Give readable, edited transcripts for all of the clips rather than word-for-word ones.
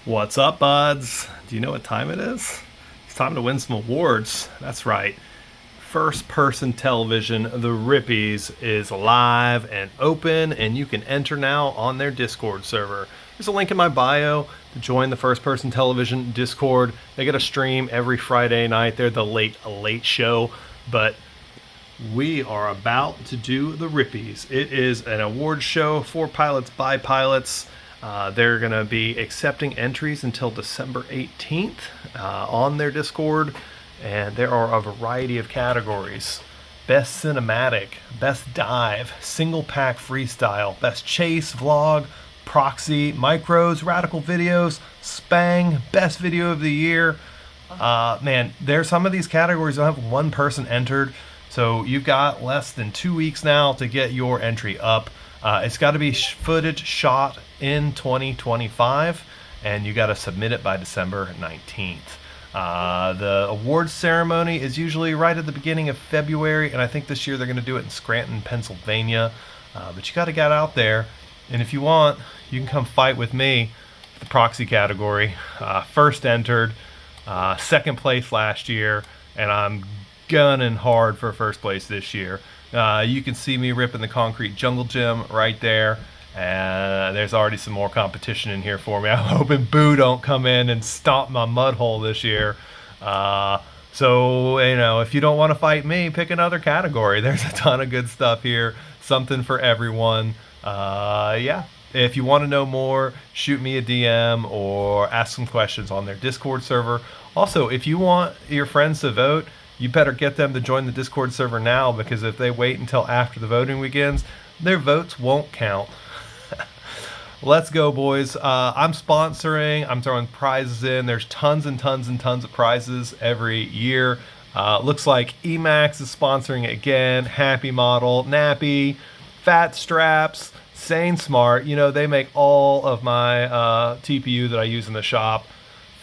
What's up, buds? Do you know what time it is? It's time to win some awards. That's right. First person television, the Rippies, is live and open, and you can enter now on their Discord server. There's a link in my bio to join the first person television Discord. They get a stream every Friday night. They're the late show, but we are about to do the Rippies. It is an award show for pilots by pilots. They're going to be accepting entries until December 18th on their Discord, and there are a variety of categories. Best Cinematic, Best Dive, Single Pack Freestyle, Best Chase, Vlog, Proxy, Micros, Radical Videos, Spang, Best Video of the Year. Man, there's some of these categories that have one person entered, so you've got less than 2 weeks now to get your entry up. It's got to be footage shot in 2025, and you got to submit it by December 19th. The awards ceremony is usually right at the beginning of February, and I think this year they're going to do it in Scranton, Pennsylvania. But you got to get out there, and if you want, you can come fight with me. The proxy category, first entered, second place last year, and I'm gunning hard for first place this year. You can see me ripping the concrete jungle gym right there, and there's already some more competition in here for me. I'm hoping Boo don't come in and stomp my mud hole this year. So, if you don't want to fight me, pick another category. There's a ton of good stuff here, something for everyone. Yeah. If you want to know more, shoot me a DM or ask some questions on their Discord server. Also, if you want your friends to vote, you better get them to join the Discord server now, because if they wait until after the voting begins, their votes won't count. Let's go, boys. I'm sponsoring. I'm throwing prizes in. There's tons and tons and tons of prizes every year. Looks like Emax is sponsoring again. Happy Model, Nappy, Fat Straps, Sane Smart. They make all of my TPU that I use in the shop.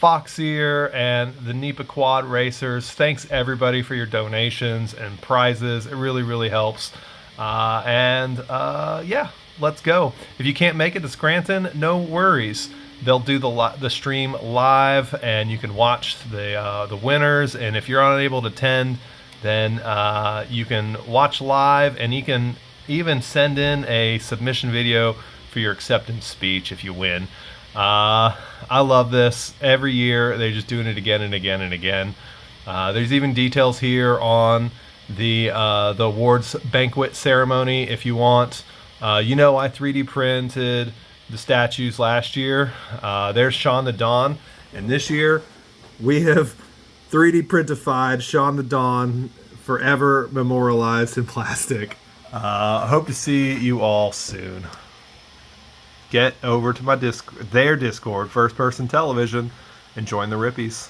Foxier and the Nipa Quad Racers. Thanks everybody for your donations and prizes. It really, really helps. Yeah, let's go. If you can't make it to Scranton, no worries. They'll do the stream live, and you can watch the winners. And if you're unable to attend, then you can watch live, and you can even send in a submission video for your acceptance speech if you win. I love this. Every year they're just doing it again and again and again. There's even details here on the awards banquet ceremony if you want. I 3D printed the statues last year. There's Sean the Don, and this year we have 3D printified Sean the Don, forever memorialized in plastic. I hope to see you all soon. Get over to their Discord, First Person Television, and join the Rippies.